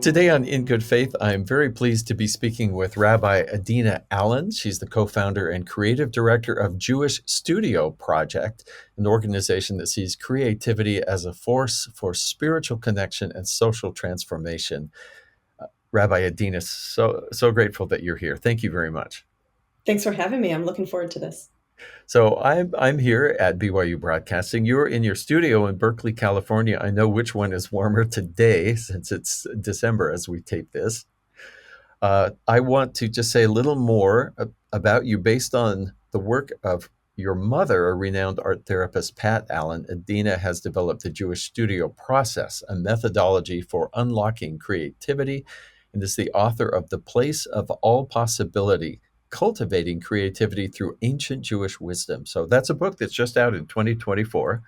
Today on In Good Faith, I'm very pleased to be speaking with Rabbi Adina Allen. She's the co-founder and creative director of Jewish Studio Project, an organization that sees creativity as a force for spiritual connection and social transformation. Rabbi Adina, so grateful that you're here. Thank you very much. Thanks for having me. I'm looking forward to this. So I'm here at BYU Broadcasting. You're in your studio in Berkeley, California. I know which one is warmer today since it's December as we tape this. I want to just say a little more about you based on the work of your mother, a renowned art therapist, Pat Allen. Adina has developed the Jewish Studio Process, a methodology for unlocking creativity, and is the author of The Place of All Possibility, Cultivating Creativity Through Ancient Jewish Wisdom. So that's a book that's just out in 2024.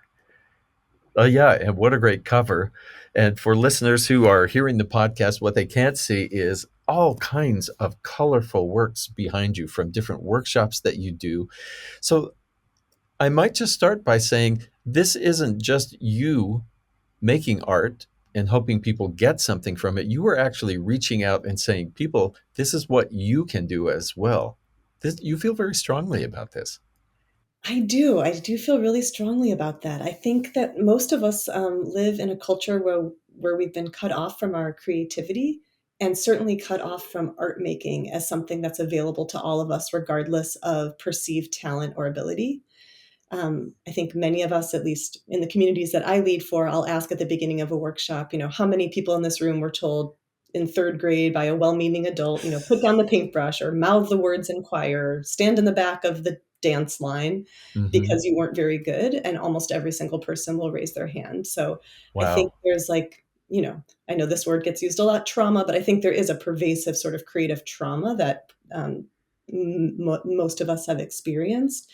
Oh, yeah. And what a great cover. And for listeners who are hearing the podcast, what they can't see is all kinds of colorful works behind you from different workshops that you do. So I might just start by saying this isn't just you making art and hoping people get something from it. You are actually reaching out and saying, people, this is what you can do as well. You feel very strongly about this. I do. I do feel really strongly about that. I think that most of us live in a culture where we've been cut off from our creativity and certainly cut off from art making as something that's available to all of us, regardless of perceived talent or ability. I think many of us, at least in the communities that I lead for, I'll ask at the beginning of a workshop, how many people in this room were told in third grade by a well-meaning adult, put down the paintbrush or mouth the words in choir, stand in the back of the dance line Hmm. because you weren't very good. And almost every single person will raise their hand. So I think Wow. there's I know this word gets used a lot, trauma, but I think there is a pervasive sort of creative trauma that most of us have experienced.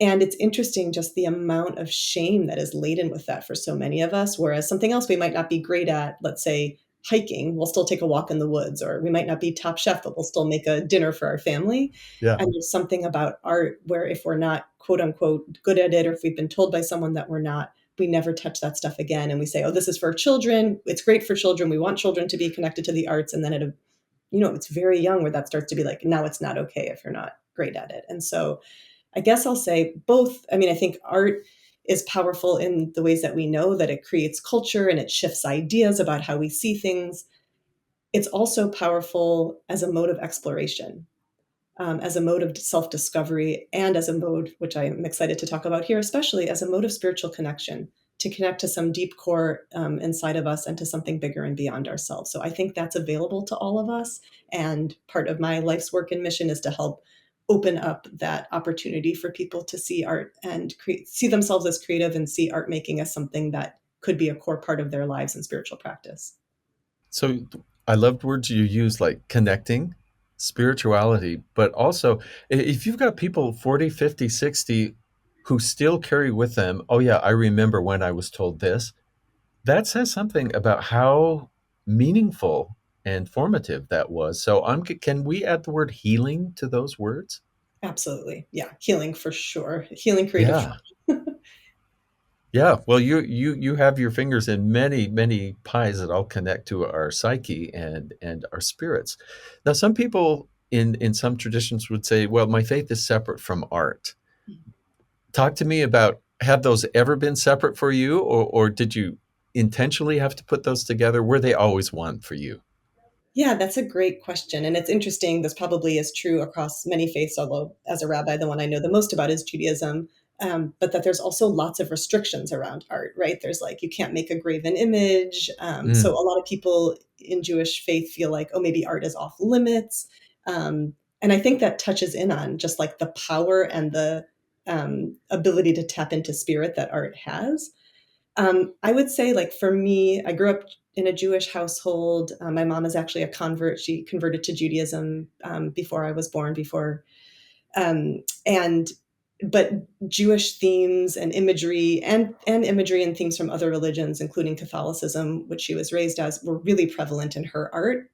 And it's interesting just the amount of shame that is laden with that for so many of us. Whereas something else we might not be great at, let's say hiking, we'll still take a walk in the woods, or we might not be top chef, but we'll still make a dinner for our family. Yeah. And there's something about art where if we're not quote unquote good at it, or if we've been told by someone that we're not, we never touch that stuff again. And we say, oh, this is for children. It's great for children. We want children to be connected to the arts. And then it's very young where that starts to be like, now it's not okay if you're not great at it. And so I guess I'll say both. I mean, I think art is powerful in the ways that we know that it creates culture and it shifts ideas about how we see things. It's also powerful as a mode of exploration, as a mode of self-discovery, and as a mode, which I am excited to talk about here, especially as a mode of spiritual connection, to connect to some deep core inside of us and to something bigger and beyond ourselves. So I think that's available to all of us. And part of my life's work and mission is to help open up that opportunity for people to see art and see themselves as creative and see art making as something that could be a core part of their lives and spiritual practice. So I loved words you use like connecting, spirituality, but also if you've got people 40, 50, 60 who still carry with them, oh yeah, I remember when I was told this, that says something about how meaningful and formative that was. So can we add the word healing to those words? Absolutely. Yeah. Healing for sure. Healing creative Yeah. trauma. Yeah, well, you have your fingers in many, many pies that all connect to our psyche and our spirits. Now, some people in some traditions would say, "Well, my faith is separate from art." Talk to me about have those ever been separate for you, or did you intentionally have to put those together? Were they always one for you? Yeah, that's a great question. And it's interesting. This probably is true across many faiths, although as a rabbi, the one I know the most about is Judaism. But that there's also lots of restrictions around art, right? There's like, you can't make a graven image. So Mm, a lot of people in Jewish faith feel like, oh, maybe art is off limits. And I think that touches in on just like the power and the ability to tap into spirit that art has. I would say, like, for me, I grew up in a Jewish household. My mom is actually a convert. She converted to Judaism before I was born, and but Jewish themes and imagery and imagery and themes from other religions, including Catholicism, which she was raised as, were really prevalent in her art.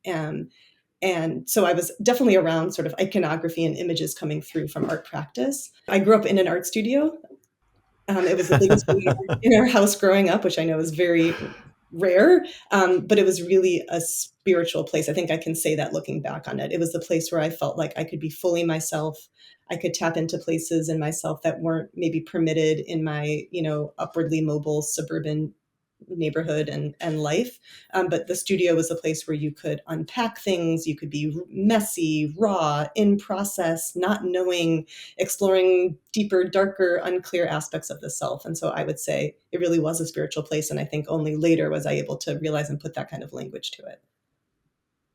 And so I was definitely around sort of iconography and images coming through from art practice. I grew up in an art studio. It was the biggest studio in our house growing up, which I know is very rare, but it was really a spiritual place. I think I can say that looking back on it. It was the place where I felt like I could be fully myself. I could tap into places in myself that weren't maybe permitted in my, upwardly mobile suburban neighborhood and life. But the studio was a place where you could unpack things, you could be messy, raw, in process, not knowing, exploring deeper, darker, unclear aspects of the self. And so I would say it really was a spiritual place. And I think only later was I able to realize and put that kind of language to it.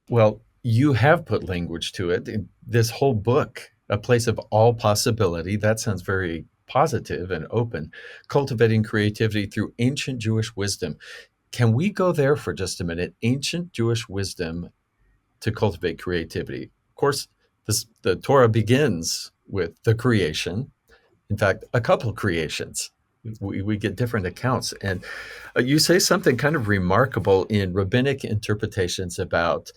Well, you have put language to it. In this whole book, A Place of All Possibility, that sounds very positive and open. Cultivating creativity through ancient Jewish wisdom. Can we go there for just a minute? Ancient Jewish wisdom to cultivate creativity. Of course, the Torah begins with the creation. In fact, a couple of creations. We get different accounts. And you say something kind of remarkable in rabbinic interpretations about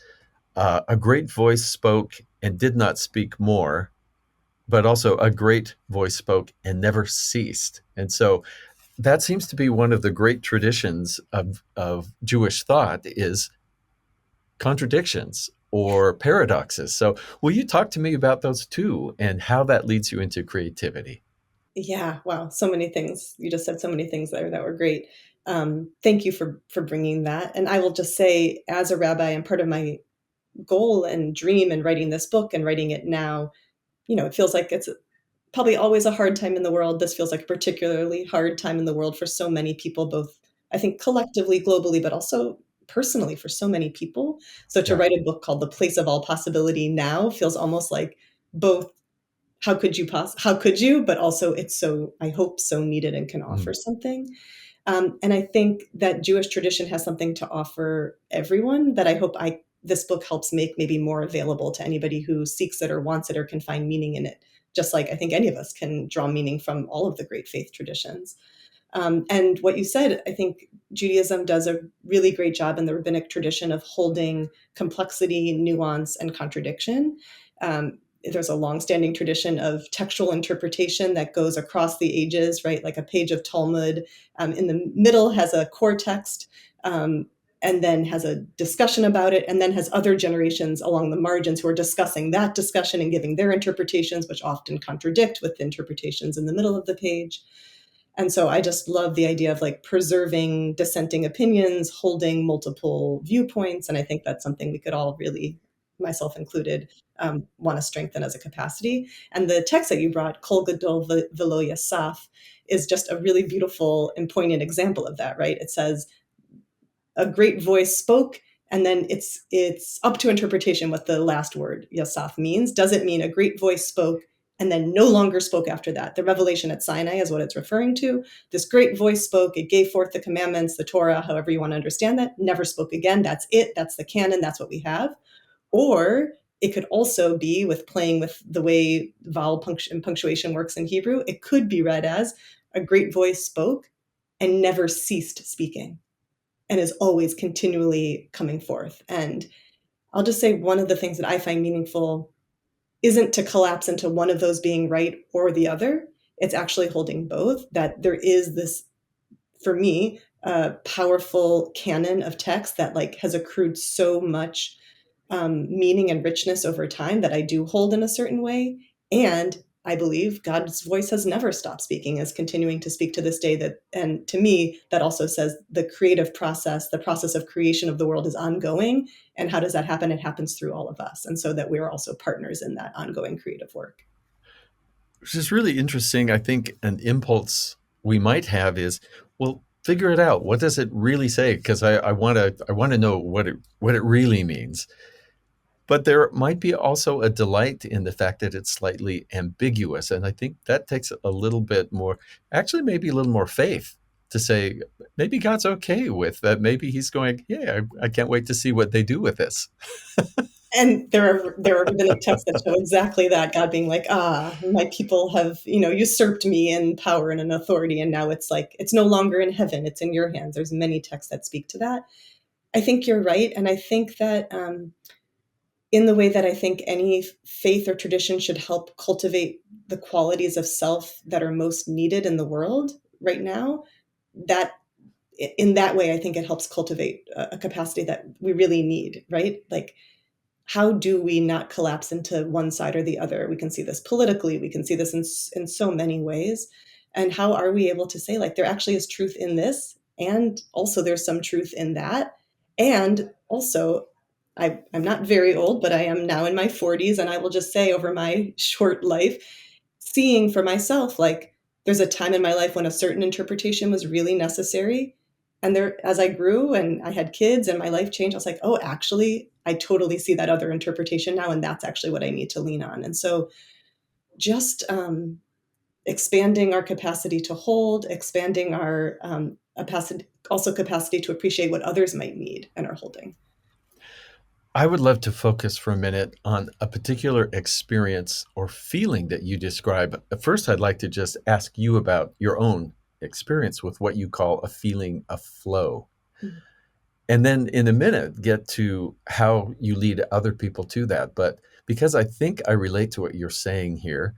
a great voice spoke and did not speak more, but also a great voice spoke and never ceased. And so that seems to be one of the great traditions of Jewish thought is contradictions or paradoxes. So will you talk to me about those too and how that leads you into creativity? Yeah, wow, so many things. You just said so many things there that were great. Thank you for bringing that. And I will just say, as a rabbi, and part of my goal and dream in writing this book and writing it now, it feels like it's probably always a hard time in the world. This feels like a particularly hard time in the world for so many people, both I think collectively, globally, but also personally for so many people. So to Yeah. write a book called The Place of All Possibility now feels almost like both how could you, but also it's so, I hope, so needed and can Mm. offer something. And I think that Jewish tradition has something to offer everyone that I hope this book helps make maybe more available to anybody who seeks it or wants it or can find meaning in it. Just like I think any of us can draw meaning from all of the great faith traditions. And what you said, I think Judaism does a really great job in the rabbinic tradition of holding complexity, nuance, and contradiction. There's a longstanding tradition of textual interpretation that goes across the ages, right? Like a page of Talmud in the middle has a core text, and then has a discussion about it, and then has other generations along the margins who are discussing that discussion and giving their interpretations, which often contradict with interpretations in the middle of the page. And so I just love the idea of like preserving dissenting opinions, holding multiple viewpoints. And I think that's something we could all really, myself included, want to strengthen as a capacity. And the text that you brought, Kol Gadol V'lo Yasaf, is just a really beautiful and poignant example of that, right? It says, a great voice spoke, and then it's up to interpretation what the last word yasaf means. Does it mean a great voice spoke and then no longer spoke after that? The revelation at Sinai is what it's referring to. This great voice spoke, it gave forth the commandments, the Torah, however you want to understand that, never spoke again. That's it, that's the canon, that's what we have. Or it could also be, with playing with the way vowel and punctuation works in Hebrew, it could be read as a great voice spoke and never ceased speaking and is always continually coming forth. And I'll just say one of the things that I find meaningful isn't to collapse into one of those being right or the other. It's actually holding both, that there is this, for me, powerful canon of text that like has accrued so much meaning and richness over time that I do hold in a certain way. And I believe God's voice has never stopped speaking, is continuing to speak to this day. That, and to me, that also says the creative process, the process of creation of the world is ongoing. And how does that happen? It happens through all of us. And so that we're also partners in that ongoing creative work. Which is really interesting. I think an impulse we might have is, well, figure it out. What does it really say? Because I want to know what it really means. But there might be also a delight in the fact that it's slightly ambiguous. And I think that takes a little bit more, actually, maybe a little more faith to say, maybe God's okay with that. Maybe he's going, yeah, I can't wait to see what they do with this. And there are rabbinic texts that show exactly that, God being like, my people have, usurped me in power and in authority, and now it's like it's no longer in heaven, it's in your hands. There's many texts that speak to that. I think you're right, and I think that in the way that I think any faith or tradition should help cultivate the qualities of self that are most needed in the world right now, that in that way, I think it helps cultivate a capacity that we really need, right? Like, how do we not collapse into one side or the other? We can see this politically, we can see this in so many ways. And how are we able to say, like, there actually is truth in this, and also there's some truth in that? And also, I'm not very old, but I am now in my 40s, and I will just say, over my short life, seeing for myself, like, there's a time in my life when a certain interpretation was really necessary. And there, as I grew and I had kids and my life changed, I was like, oh, actually, I totally see that other interpretation now, and that's actually what I need to lean on. And so, just expanding our capacity to hold, expanding our capacity, also capacity to appreciate what others might need and are holding. I would love to focus for a minute on a particular experience or feeling that you describe. First, I'd like to just ask you about your own experience with what you call a feeling of flow. Mm. And then in a minute, get to how you lead other people to that. But because I think I relate to what you're saying here,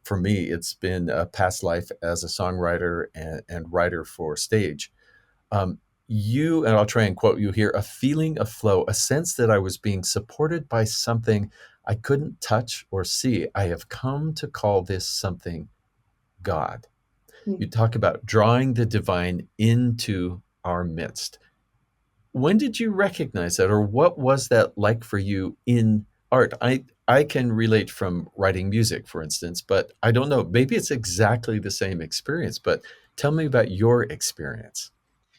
for me, it's been a past life as a songwriter and writer for stage. Um, and I'll try and quote you here, a feeling of flow, a sense that I was being supported by something I couldn't touch or see. I have come to call this something God. You Mm. talk about drawing the divine into our midst. When did you recognize that, or what was that like for you in art? I can relate from writing music, for instance, but I don't know. Maybe it's exactly the same experience, but tell me about your experience.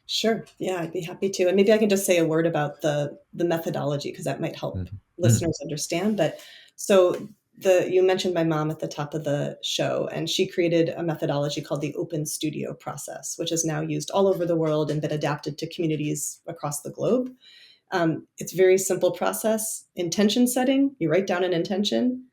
Sure. Yeah, I'd be happy to. And maybe I can just say a word about the methodology, because that might help Mhm. Mm. listeners understand. But so, the you mentioned my mom at the top of the show, and she created a methodology called the open studio process, which is now used all over the world and been adapted to communities across the globe. It's a very simple process. Intention setting, you write down an intention,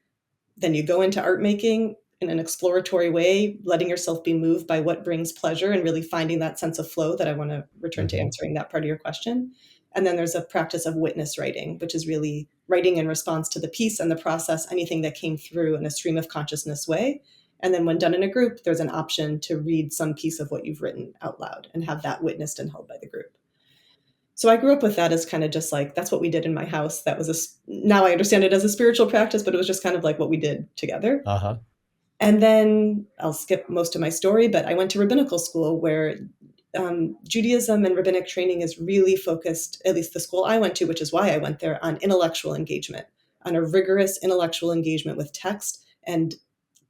then you go into art making in an exploratory way, letting yourself be moved by what brings pleasure and really finding that sense of flow that I want to return to Mhm. answering that part of your question. And then there's a practice of witness writing, which is really writing in response to the piece and the process, anything that came through in a stream of consciousness way. And then when done in a group, there's an option to read some piece of what you've written out loud and have that witnessed and held by the group. So I grew up with that as kind of just like, that's what we did in my house. That was now I understand it as a spiritual practice, but it was just kind of like what we did together. Uh-huh. And then I'll skip most of my story, but I went to rabbinical school where Judaism and rabbinic training is really focused, at least the school I went to, which is why I went there, on intellectual engagement, on a rigorous intellectual engagement with text and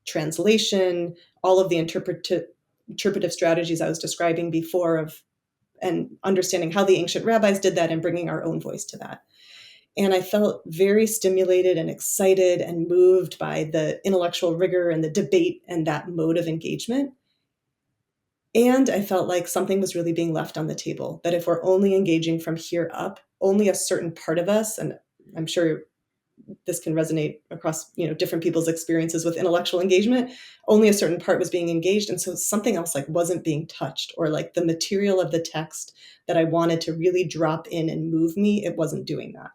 translation, all of the interpretive strategies I was describing before, of and understanding how the ancient rabbis did that and bringing our own voice to that. And I felt very stimulated and excited and moved by the intellectual rigor and the debate and that mode of engagement. And I felt like something was really being left on the table, that if we're only engaging from here up, only a certain part of us, and I'm sure this can resonate across, different people's experiences with intellectual engagement, only a certain part was being engaged. And so something else like wasn't being touched, or like the material of the text that I wanted to really drop in and move me, it wasn't doing that.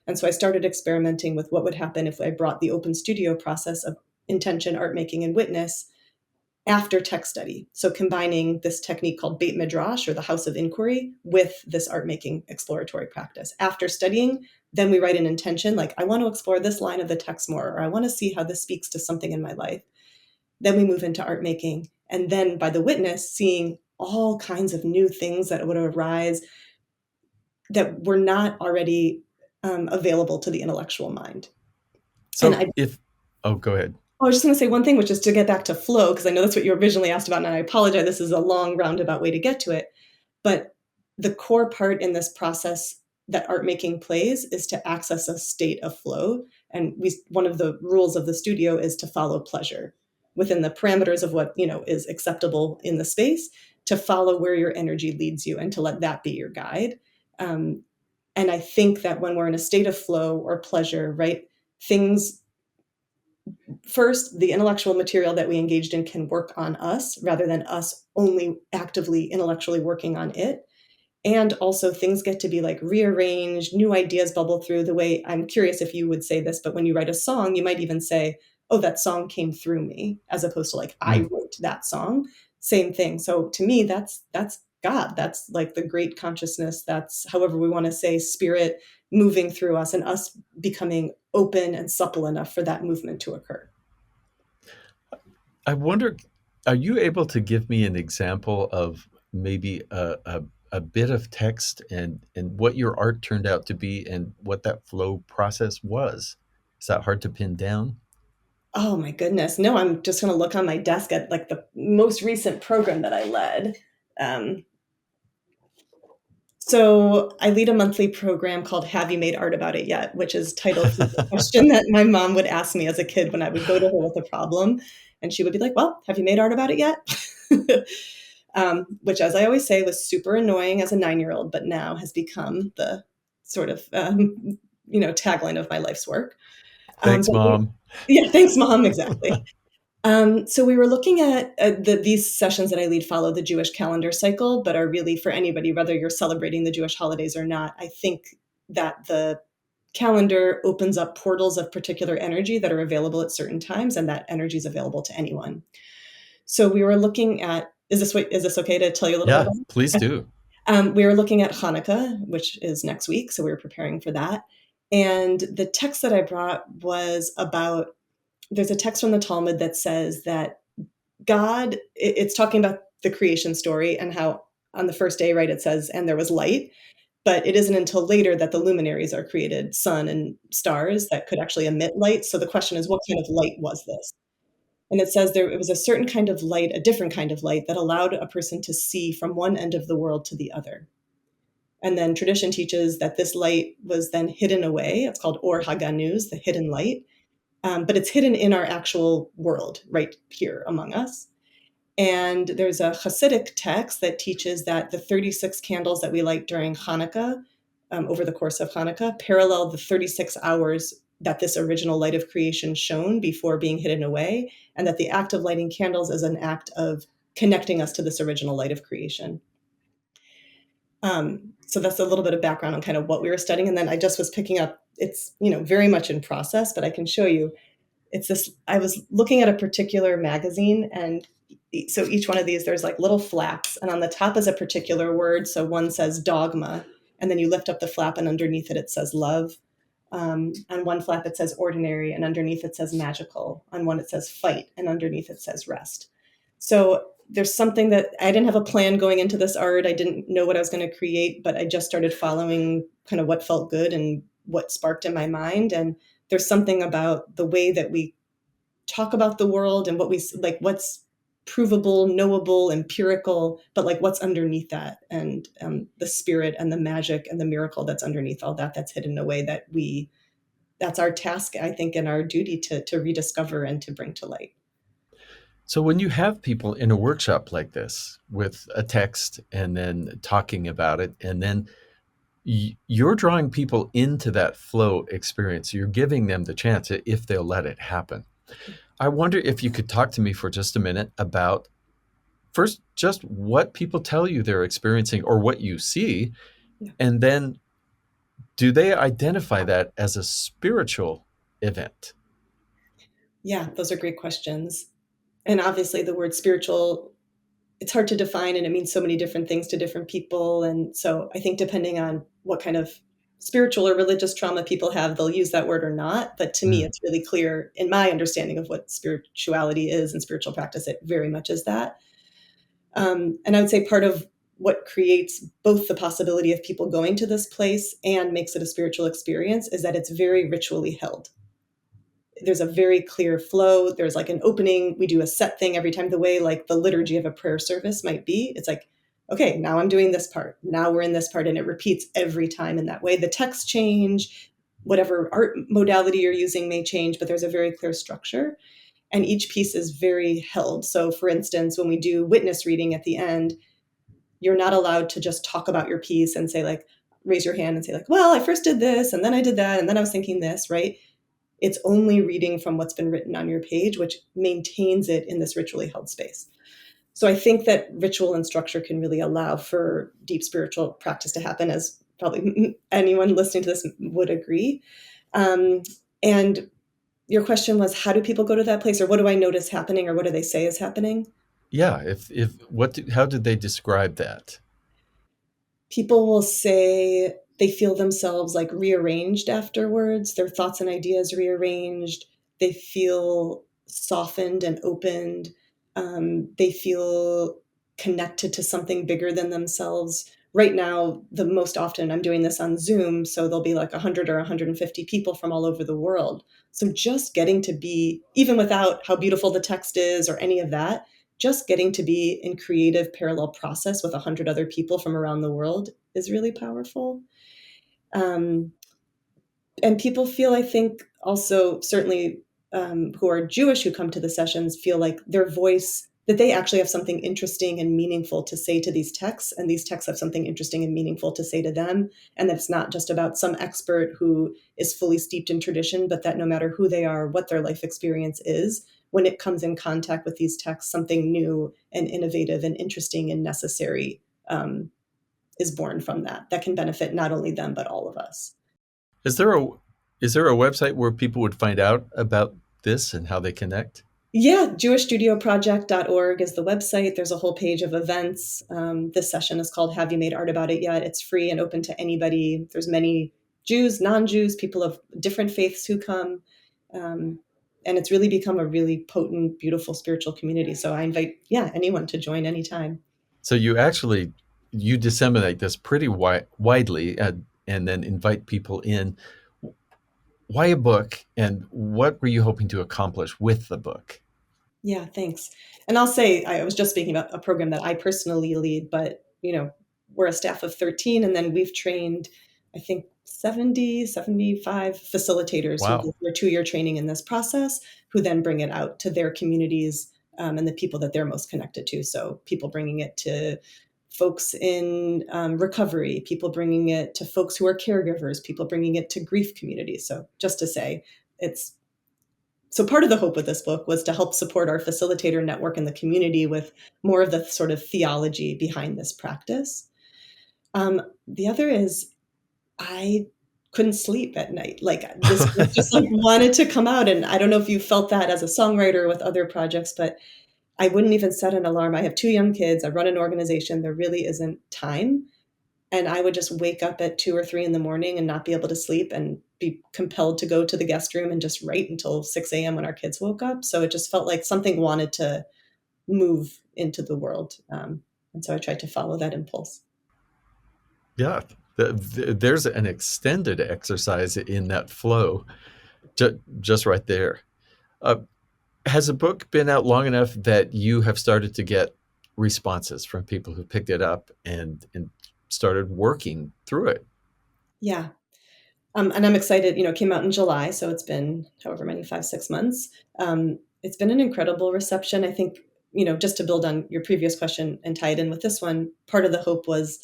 And so I started experimenting with what would happen if I brought the open studio process of intention, art making, and witness after text study. So combining this technique called Beit Midrash, or the house of inquiry, with this art making exploratory practice. After studying, then we write an intention, like, I want to explore this line of the text more, or I want to see how this speaks to something in my life. Then we move into art making. And then by the witness, seeing all kinds of new things that would arise that were not already available to the intellectual mind. And So if, oh, go ahead. I was just going to say one thing, which is to get back to flow, because I know that's what you originally asked about, and I apologize. This is a long roundabout way to get to it. But the core part in this process that art making plays is to access a state of flow. And one of the rules of the studio is to follow pleasure within the parameters of what, is acceptable in the space, to follow where your energy leads you and to let that be your guide. Um, and I think that when we're in a state of flow or pleasure, right, things first, the intellectual material that we engaged in can work on us rather than us only actively intellectually working on it. And also, things get to be like rearranged, new ideas bubble through. The way, I'm curious if you would say this, but when you write a song, you might even say, oh, that song came through me, as opposed to like, I Mm. wrote that song. Same thing. So to me, that's God. That's like the great consciousness. That's however we want to say spirit moving through us and us becoming open and supple enough for that movement to occur. I wonder, are you able to give me an example of maybe a bit of text and what your art turned out to be and what that flow process was? Is that hard to pin down? Oh my goodness. No, I'm just going to look on my desk at like the most recent program that I led. Um, so I lead a monthly program called Have You Made Art About It Yet? Which is titled from the question that my mom would ask me as a kid when I would go to her with a problem. And she would be like, well, have you made art about it yet? Which, as I always say, was super annoying as a 9-year-old, but now has become the sort of, tagline of my life's work. Thanks, But Mom. yeah, thanks, mom. Exactly. So we were looking at these sessions that I lead follow the Jewish calendar cycle, but are really for anybody, whether you're celebrating the Jewish holidays or not. I think that the calendar opens up portals of particular energy that are available at certain times, and that energy is available to anyone. So we were looking at, is this okay to tell you a little bit Yeah, about please it? do. We were looking at Hanukkah, which is next week. So we were preparing for that. And the text that I brought was about, there's a text from the Talmud that says that God, it's talking about the creation story and how on the first day, right, it says, and there was light. But it isn't until later that the luminaries are created, sun and stars that could actually emit light. So the question is, what kind of light was this? And it says there it was a certain kind of light, a different kind of light that allowed a person to see from one end of the world to the other. And then tradition teaches that this light was then hidden away. It's called Or Haganuz, the hidden light. But it's hidden in our actual world, right here among us. And there's a Hasidic text that teaches that the 36 candles that we light during Hanukkah, over the course of Hanukkah, parallel the 36 hours that this original light of creation shone before being hidden away, and that the act of lighting candles is an act of connecting us to this original light of creation. So that's a little bit of background on kind of what we were studying. And then I just was picking up, it's, very much in process, but I can show you. It's this, I was looking at a particular magazine, and so each one of these, there's like little flaps, and on the top is a particular word. So one says dogma, and then you lift up the flap, and underneath it, it says love. On one flap, it says ordinary, and underneath it says magical. On one, it says fight, and underneath it says rest. So there's something that I didn't have a plan going into this art. I didn't know what I was going to create, but I just started following kind of what felt good and what sparked in my mind. And there's something about the way that we talk about the world and what we like, what's provable, knowable, empirical, but like what's underneath that, and the spirit and the magic and the miracle that's underneath all that, that's hidden away, that's our task, I think, and our duty to rediscover and to bring to light. So when you have people in a workshop like this with a text and then talking about it, and then you're drawing people into that flow experience, you're giving them the chance if they'll let it happen. I wonder if you could talk to me for just a minute about first just what people tell you they're experiencing or what you see, Yeah. and then do they identify that as a spiritual event? Yeah, those are great questions. And obviously the word spiritual, it's hard to define, and it means so many different things to different people. And so I think depending on what kind of spiritual or religious trauma people have, they'll use that word or not. But to me, Mm. it's really clear in my understanding of what spirituality is and spiritual practice, it very much is that. And I would say part of what creates both the possibility of people going to this place and makes it a spiritual experience is that it's very ritually held. There's a very clear flow. There's like an opening. We do a set thing every time, the way like the liturgy of a prayer service might be. It's like, okay, now I'm doing this part. Now we're in this part. And it repeats every time in that way. The texts change, whatever art modality you're using may change, but there's a very clear structure. And each piece is very held. So, for instance, when we do witness reading at the end, you're not allowed to just talk about your piece and say, like, raise your hand and say, like, well, I first did this and then I did that and then I was thinking this, right? It's only reading from what's been written on your page, which maintains it in this ritually held space. So I think that ritual and structure can really allow for deep spiritual practice to happen, as probably anyone listening to this would agree. Um, and your question was, how do people go to that place, or what do I notice happening, or what do they say is happening? Yeah, if what how did they describe that? People will say they feel themselves like rearranged afterwards, their thoughts and ideas rearranged. They feel softened and opened. They feel connected to something bigger than themselves. Right now, the most often I'm doing this on Zoom, so there'll be like 100 or 150 people from all over the world. So just getting to be, even without how beautiful the text is or any of that, just getting to be in creative parallel process with 100 other people from around the world is really powerful. Um, and people feel, I think, also certainly who are Jewish who come to the sessions feel like their voice, that they actually have something interesting and meaningful to say to these texts, and these texts have something interesting and meaningful to say to them, and that it's not just about some expert who is fully steeped in tradition, but that no matter who they are, what their life experience is, when it comes in contact with these texts, something new and innovative and interesting and necessary is born from that, that can benefit not only them, but all of us. Is there a is there a website where people would find out about this and how they connect? Yeah, jewishstudioproject.org is the website. There's a whole page of events. This session is called Have You Made Art About It Yet? It's free and open to anybody. There's many Jews, non-Jews, people of different faiths who come. Um, and it's really become a really potent, beautiful spiritual community. So I invite, yeah, anyone to join anytime. So you disseminate this pretty widely, and then invite people in. Why a book, and what were you hoping to accomplish with the book? Yeah, thanks. And I'll say, I was just speaking about a program that I personally lead, but we're a staff of 13, and then we've trained, I think, 70, 75 facilitators who Wow. do their 2-year training in this process, who then bring it out to their communities and the people that they're most connected to. So people bringing it to folks in recovery, people bringing it to folks who are caregivers, people bringing it to grief communities. So just to say, it's so part of the hope with this book was to help support our facilitator network in the community with more of the sort of theology behind this practice. The other is I couldn't sleep at night. Like this book just like wanted to come out. And I don't know if you felt that as a songwriter with other projects, but I wouldn't even set an alarm. I have 2 young kids. I run an organization. There really isn't time, and I would just wake up at 2 or 3 in the morning and not be able to sleep and be compelled to go to the guest room and just write until 6 a.m. when our kids woke up. So it just felt like something wanted to move into the world. And so I tried to follow that impulse. Yeah, there's an extended exercise in that flow, just right there. Uh, has a book been out long enough that you have started to get responses from people who picked it up and started working through it? Yeah. And I'm excited, it came out in July, so it's been however many, 5, 6 months. It's been an incredible reception. I think, just to build on your previous question and tie it in with this one, part of the hope was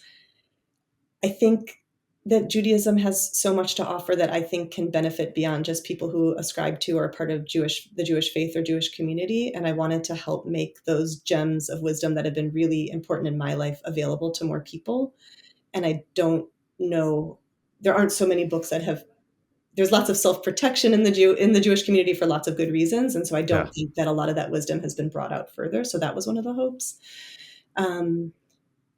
I think that Judaism has so much to offer that I think can benefit beyond just people who ascribe to or are part of the Jewish faith or Jewish community. And I wanted to help make those gems of wisdom that have been really important in my life available to more people. And I don't know, there aren't so many books that have. There's lots of self-protection in the Jewish community for lots of good reasons, and so I Yeah. don't think that a lot of that wisdom has been brought out further. So that was one of the hopes. Um,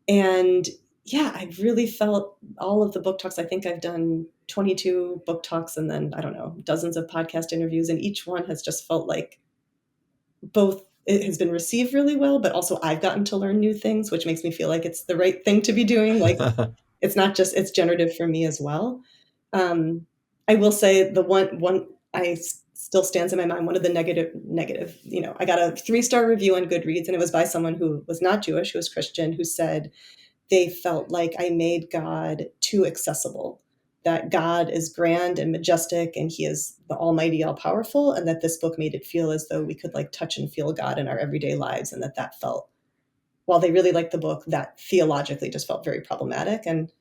and yeah, I really felt all of the book talks. I think I've done 22 book talks and then, I don't know, dozens of podcast interviews. And each one has just felt like both it has been received really well, but also I've gotten to learn new things, which makes me feel like it's the right thing to be doing. Like it's not just, it's generative for me as well. Um, I will say the one still stands in my mind. One of the negative, I got a 3-star review on Goodreads, and it was by someone who was not Jewish, who was Christian, who said they felt like I made God too accessible, that God is grand and majestic and he is the almighty, all powerful. And that this book made it feel as though we could like touch and feel God in our everyday lives. And that felt, while they really liked the book, that theologically just felt very problematic. And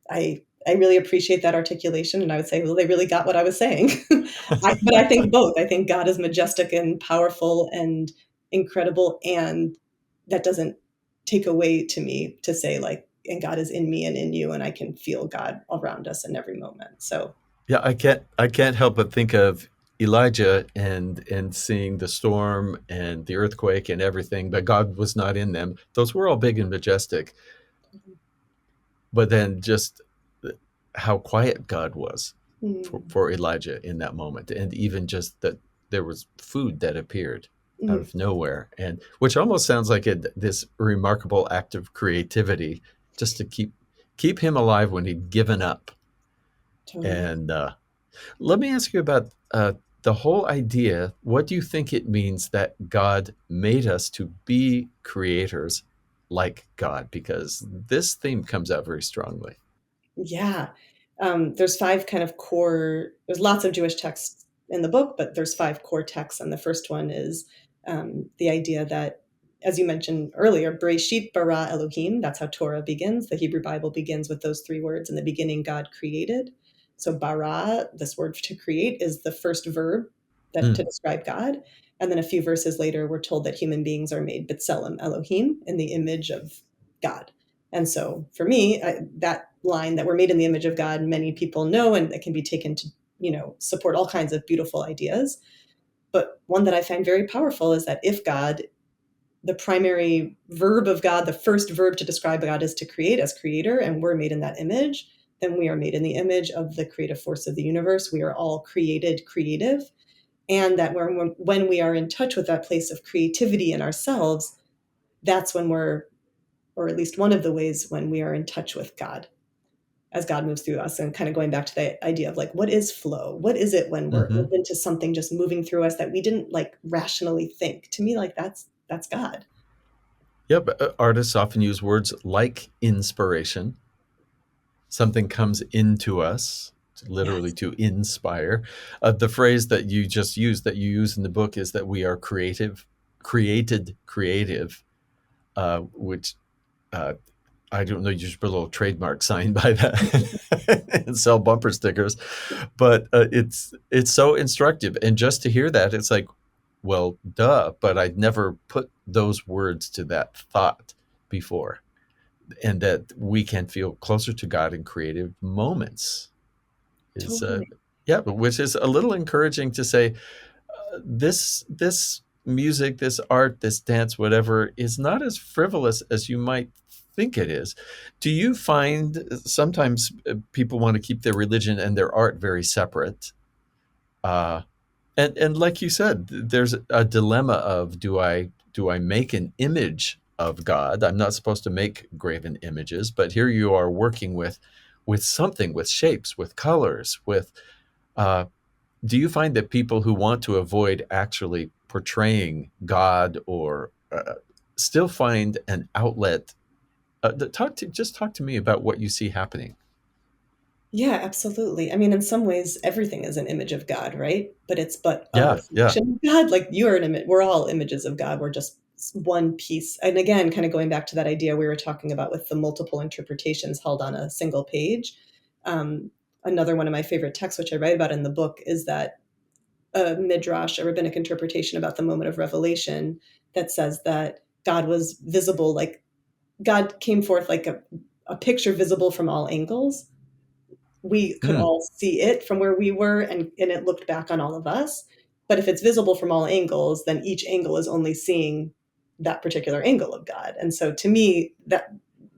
I really appreciate that articulation. And I would say, well, they really got what I was saying. But I think both. I think God is majestic and powerful and incredible. And that doesn't take away to me to say like, and God is in me and in you, and I can feel God around us in every moment. So Yeah, I can't help but think of Elijah and seeing the storm and the earthquake and everything, but God was not in them. Those were all big and majestic. but then just how quiet God was Mm. for Elijah in that moment, and even just that there was food that appeared out Mhm. of nowhere, and which almost sounds like this remarkable act of creativity just to keep him alive when he'd given up. Totally. And let me ask you about the whole idea. What do you think it means that God made us to be creators like God? Because this theme comes out very strongly. Yeah. There's five kind of core, there's lots of Jewish texts in the book, but there's five core texts. And the first one is the idea that, as you mentioned earlier, Bereshit bara Elohim, that's how Torah begins. The Hebrew Bible begins with those three words. In the beginning, God created. So bara, this word to create, is the first verb that to Mm, describe God. And then a few verses later, we're told that human beings are made b'tselem Elohim, in the image of God. And so for me, that line that we're made in the image of God, many people know, and it can be taken to, support all kinds of beautiful ideas. But one that I find very powerful is that if God, the primary verb of God, the first verb to describe God is to create as creator, and we're made in that image, then we are made in the image of the creative force of the universe. We are all created creative. And that when we are in touch with that place of creativity in ourselves, that's when we're, or at least one of the ways when we are in touch with God as God moves through us, and kind of going back to the idea of like, what is flow? What is it when we're hmm open to something just moving through us that we didn't like rationally think? To me, like that's God. Yeah, but artists often use words like inspiration. Something comes into us, literally Yes, to inspire. The phrase that you just used, that you use in the book, is that we are created creative, which uh, I don't know, you should put a little trademark sign by that and sell bumper stickers. But it's so instructive. And just to hear that, it's like, well, duh, but I'd never put those words to that thought before. And that we can feel closer to God in creative moments is, totally. yeah, but which is a little encouraging to say, this music, this art, this dance, whatever, is not as frivolous as you might think it is. Do you find sometimes people want to keep their religion and their art very separate? Uh, and like you said, there's a dilemma of do I make an image of God? I'm not supposed to make graven images, but here you are working with something, with shapes, with colors, with uh, do you find that people who want to avoid actually portraying God or still find an outlet? Talk to me about what you see happening. Yeah, absolutely. I mean, in some ways, everything is an image of God, right? But it's but a Yeah, yeah. reflection of God. Like you are an image. We're all images of God. We're just one piece. And again, kind of going back to that idea we were talking about with the multiple interpretations held on a single page. Um, Another one of my favorite texts, which I write about in the book, is that a midrash, a rabbinic interpretation about the moment of revelation that says that God was visible, like God came forth like a picture visible from all angles. We could Mm, all see it from where we were, and it looked back on all of us. But if it's visible from all angles, then each angle is only seeing that particular angle of God. And so to me,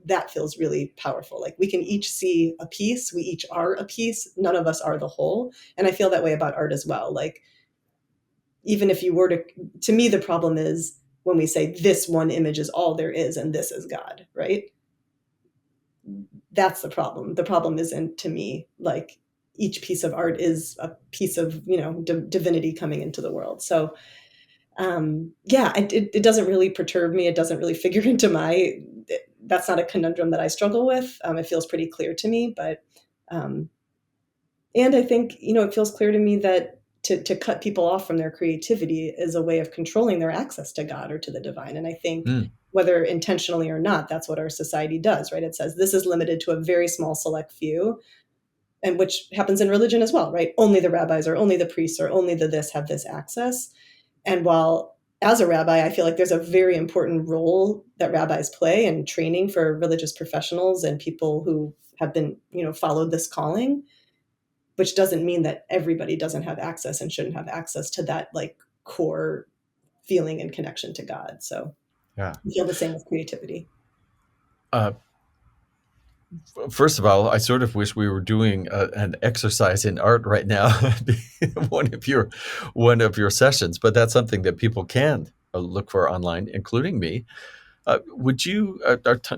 that feels really powerful. Like we can each see a piece, we each are a piece, none of us are the whole. And I feel that way about art as well. Like even if you were to me, the problem is when we say this one image is all there is and this is God, right? That's the problem. The problem isn't, to me, like each piece of art is a piece of divinity coming into the world. So yeah, it doesn't really perturb me. It doesn't really figure into my. That's not a conundrum that I struggle with. It feels pretty clear to me, but um, and I think it feels clear to me that to cut people off from their creativity is a way of controlling their access to God or to the divine. And I think mm, whether intentionally or not, that's what our society does, right? It says this is limited to a very small select few, and which happens in religion as well, right? Only the rabbis or only the priests or only the this have this access. And while as a rabbi, I feel like there's a very important role that rabbis play in training for religious professionals and people who have been, followed this calling, which doesn't mean that everybody doesn't have access and shouldn't have access to that like core feeling and connection to God. So yeah. I feel the same with creativity. Uh, First of all, I sort of wish we were doing an exercise in art right now, one of your one of your sessions. But that's something that people can look for online, including me. Would you,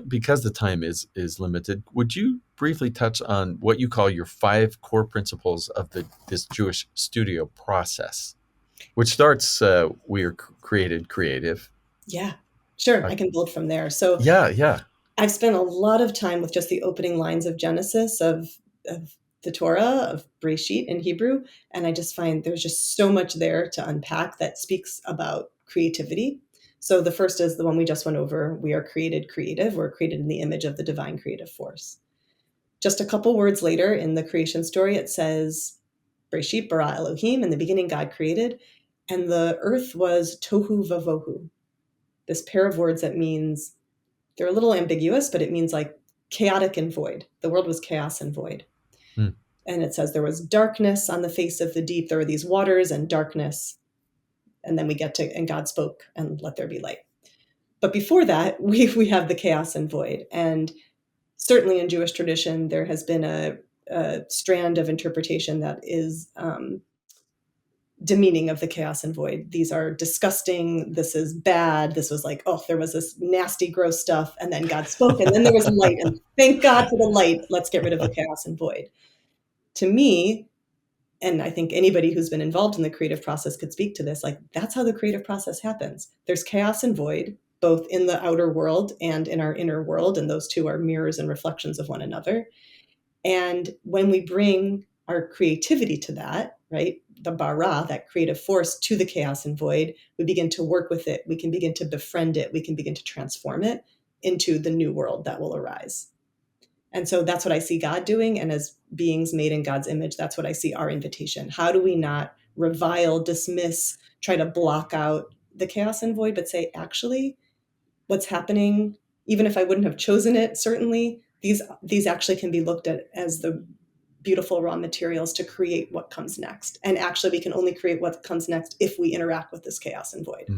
because the time is limited, would you briefly touch on what you call your five core principles of this Jewish studio process, which starts we are created creative. Yeah, sure. Uh, I can build from there. So yeah, yeah. I've spent a lot of time with just the opening lines of Genesis of the Torah, of Breshit in Hebrew, and I just find there's just so much there to unpack that speaks about creativity. So the first is the one we just went over. We are created creative. We're created in the image of the divine creative force. Just a couple words later in the creation story, it says, Breshit bara Elohim, in the beginning God created, and the earth was tohu vavohu. This pair of words that means, they're a little ambiguous, but it means like chaotic and void. The world was chaos and void. Hmm. And it says there was darkness on the face of the deep. There were these waters and darkness. And then we get to, and God spoke and let there be light. But before that, we have the chaos and void. And certainly in Jewish tradition, there has been a strand of interpretation that is demeaning of the chaos and void. These are disgusting. This is bad. This was like, oh, there was this nasty, gross stuff. And then God spoke, and then there was light. And thank God for the light. Let's get rid of the chaos and void. To me, and I think anybody who's been involved in the creative process could speak to this, like, that's how the creative process happens. There's chaos and void, both in the outer world and in our inner world. And those two are mirrors and reflections of one another. And when we bring our creativity to that, right, the bara, that creative force, to the chaos and void, we begin to work with it. We can begin to befriend it. We can begin to transform it into the new world that will arise. And so that's what I see God doing. And as beings made in God's image, that's what I see our invitation. How do we not revile, dismiss, try to block out the chaos and void, but say, actually, what's happening, even if I wouldn't have chosen it, certainly, these actually can be looked at as the beautiful raw materials to create what comes next. And actually, we can only create what comes next if we interact with this chaos and void. Hmm.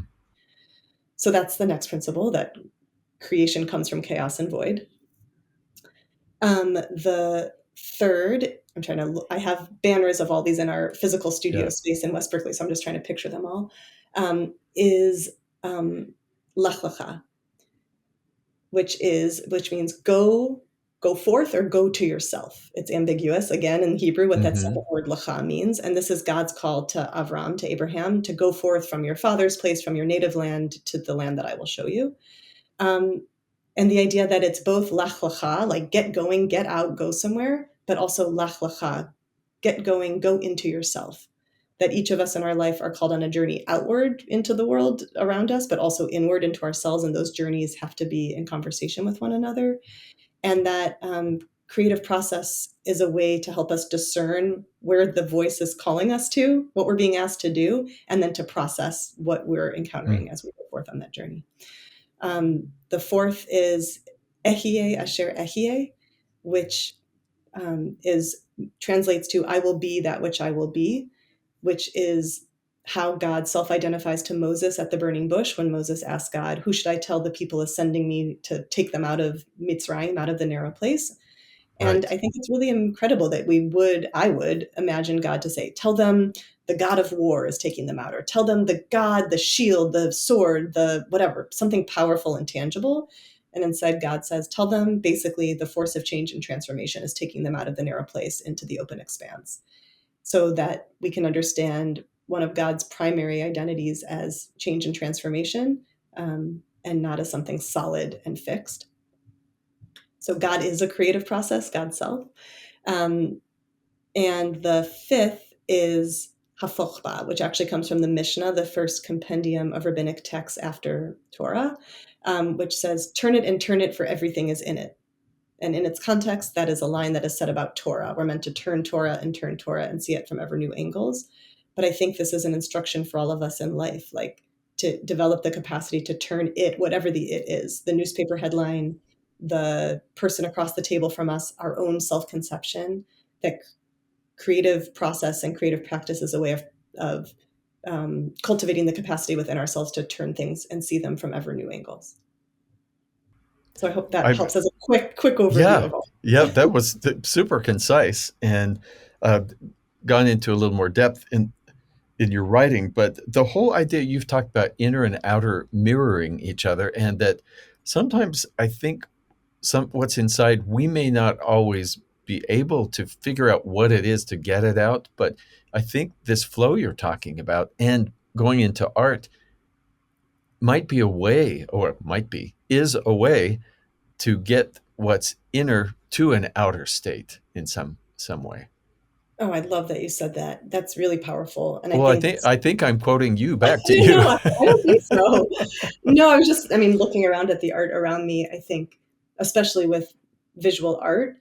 So that's the next principle, that creation comes from chaos and void. The third, I'm trying to look, I have banners of all these in our physical studio Yeah. space in West Berkeley, so I'm just trying to picture them all, is Lech Lecha, which means go forth or go to yourself. It's ambiguous again in Hebrew what that Hmm. second word lecha means, and this is God's call to Avram, to Abraham, to go forth from your father's place, from your native land, to the land that I will show you. Um, and the idea that it's both lech lecha, like get going, get out, go somewhere, but also lech lecha, get going, go into yourself. That each of us in our life are called on a journey outward into the world around us, but also inward into ourselves. And those journeys have to be in conversation with one another. And that creative process is a way to help us discern where the voice is calling us to, what we're being asked to do, and then to process what we're Hmm. encountering as we go forth on that journey. The fourth is Ehyeh Asher Ehyeh, which is translates to I will be that which I will be, which is how God self-identifies to Moses at the burning bush when Moses asked God, who should I tell the people is sending me to take them out of Mitzrayim, out of the narrow place? And Right. I think it's really incredible that I would imagine God to say, tell them the God of war is taking them out, or tell them the God, the shield, the sword, the whatever, something powerful and tangible. And instead, God says, tell them basically the force of change and transformation is taking them out of the narrow place into the open expanse, so that we can understand one of God's primary identities as change and transformation, and not as something solid and fixed. So God is a creative process, God's self. Um, and the fifth is Hafochba, which actually comes from the Mishnah, the first compendium of rabbinic texts after Torah, which says, turn it and turn it, for everything is in it. And in its context, that is a line that is said about Torah. We're meant to turn Torah and see it from ever new angles. But I think this is an instruction for all of us in life, like to develop the capacity to turn it, whatever the it is, the newspaper headline, the person across the table from us, our own self-conception, that creative process and creative practice is a way of cultivating the capacity within ourselves to turn things and see them from ever new angles. So I hope that I helps as a quick overview Yeah, of all. yeah, that was super concise and uh, gone into a little more depth in your writing. But the whole idea you've talked about inner and outer mirroring each other, and that sometimes I think what's inside we may not always be able to figure out what it is to get it out. But I think this flow you're talking about and going into art might be a way, or might be is a way to get what's inner to an outer state in some way. Oh, I love that you said that. That's really powerful, and I Well, think I think I'm quoting you back to you. no, I don't think so. No, I mean, looking around at the art around me, I think, especially with visual art,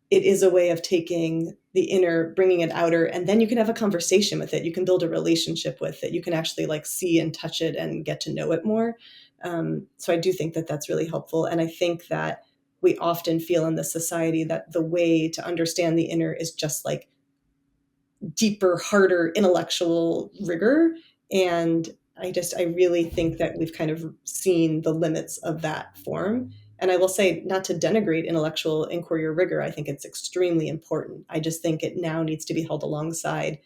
it is a way of taking the inner, bringing it outer, and then you can have a conversation with it. You can build a relationship with it. You can actually like see and touch it and get to know it more. So I do think that that's really helpful. And I think that we often feel in this society that the way to understand the inner is just like deeper, harder intellectual rigor. And I really think that we've kind of seen the limits of that form. And I will say, not to denigrate intellectual inquiry or rigor, I think it's extremely important. I just think it now needs to be held alongside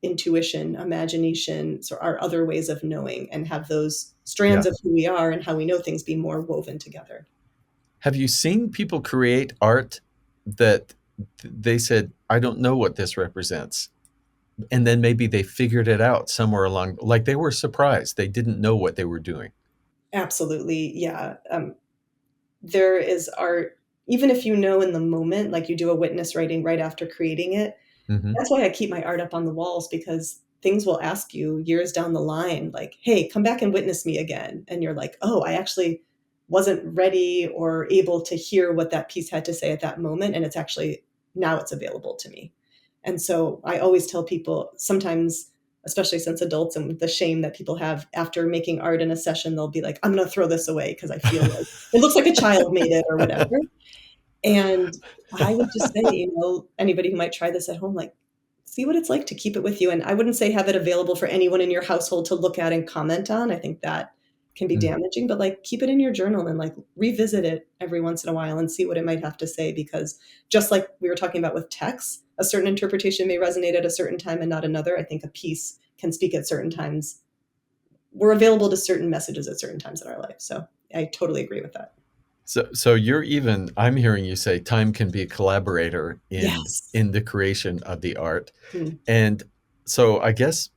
intuition, imagination, so our other ways of knowing, and have those strands Yeah. of who we are and how we know things be more woven together. Have you seen people create art that they said, I don't know what this represents? And then maybe they figured it out somewhere along, like they were surprised. They didn't know what they were doing. Absolutely. Yeah. There is art, even if you know in the moment, like you do a witness writing right after creating it. Hmm. That's why I keep my art up on the walls, because things will ask you years down the line, like, hey, come back and witness me again. And you're like, oh, I actually wasn't ready or able to hear what that piece had to say at that moment. And it's actually now it's available to me. And so I always tell people sometimes, especially since adults and the shame that people have after making art in a session, they'll be like, I'm going to throw this away because I feel like it looks like a child made it or whatever. And I would just say, anybody who might try this at home, like, see what it's like to keep it with you. And I wouldn't say have it available for anyone in your household to look at and comment on. I think that can be damaging, but like keep it in your journal and like revisit it every once in a while and see what it might have to say. Because just like we were talking about with text, a certain interpretation may resonate at a certain time and not another. I think a piece can speak at certain times. We're available to certain messages at certain times in our life. So I totally agree with that. So you're even, I'm hearing you say time can be a collaborator Yes. in the creation of the art. Hmm. And so I guess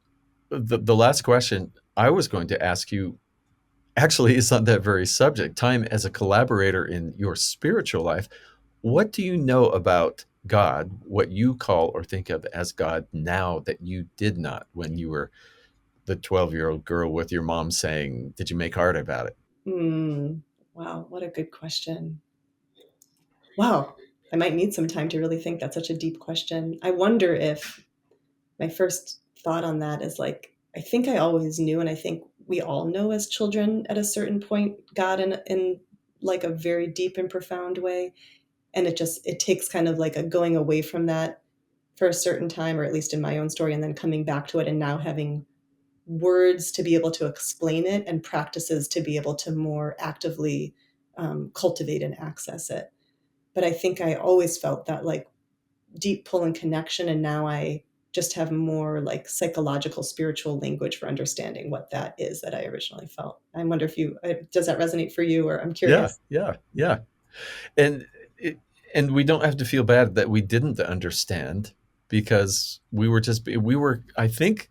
the last question I was going to ask you actually is on that very subject, time as a collaborator in your spiritual life. What do you know about God, what you call or think of as God now that you did not when you were the 12-year-old girl with your mom saying, did you make art about it? Mm, wow, what a good question. Wow, I might need some time to really think. That's such a deep question. I wonder if my first thought on that is like, I think I always knew, and I think we all know as children at a certain point, God in like a very deep and profound way. And it takes kind of like a going away from that for a certain time, or at least in my own story, and then coming back to it and now having words to be able to explain it and practices to be able to more actively cultivate and access it. But I think I always felt that like deep pull and connection. And now I just have more like psychological, spiritual language for understanding what that is that I originally felt. I wonder if does that resonate for you, or I'm Yeah, curious. yeah, yeah. And it, and we don't have to feel bad that we didn't understand because we were, I think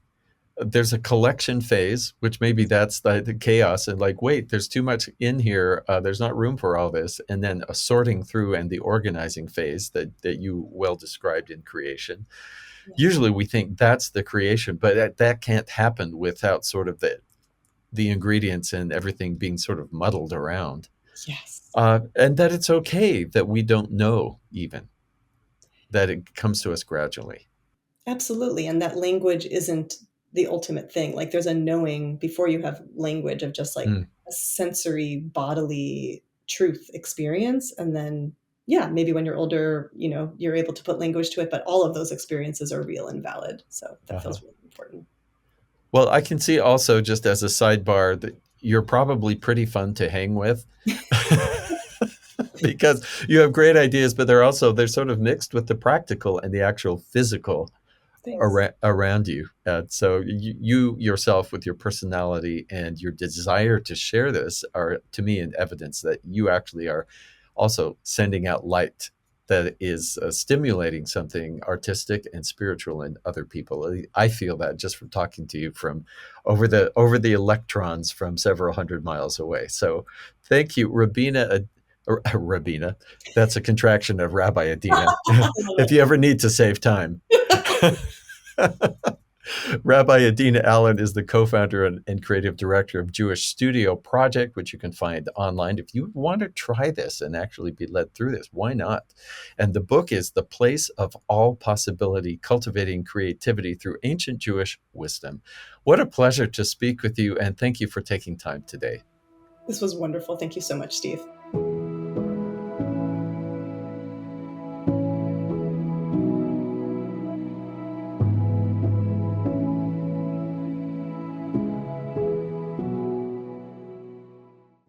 there's a collection phase, which maybe that's the chaos and like, wait, there's too much in here. There's not room for all this. And then a sorting through and the organizing phase that you well described in creation. Yes. Usually we think that's the creation, but that can't happen without sort of the ingredients and everything being sort of muddled around. Yes. And that it's okay that we don't know even, that it comes to us gradually. Absolutely. And that language isn't the ultimate thing. Like there's a knowing before you have language of just like Mm. a sensory bodily truth experience. And then, yeah, maybe when you're older, you're able to put language to it, but all of those experiences are real and valid. So that Uh-huh. feels really important. Well, I can see also, just as a sidebar, that you're probably pretty fun to hang with. because you have great ideas, but they're sort of mixed with the practical and the actual physical Thanks. around you. So you yourself, with your personality and your desire to share this, are to me an evidence that you actually are also sending out light that is stimulating something artistic and spiritual in other people. I feel that just from talking to you from over the electrons from several hundred miles away. So thank you, Rabina. Rabina, that's a contraction of Rabbi Adina. I If love you ever need to save time. it. Rabbi Adina Allen is the co-founder and creative director of Jewish Studio Project, which you can find online. If you want to try this and actually be led through this, why not? And the book is The Place of All Possibility, Cultivating Creativity Through Ancient Jewish Wisdom. What a pleasure to speak with you, and thank you for taking time today. This was wonderful. Thank you so much, Steve.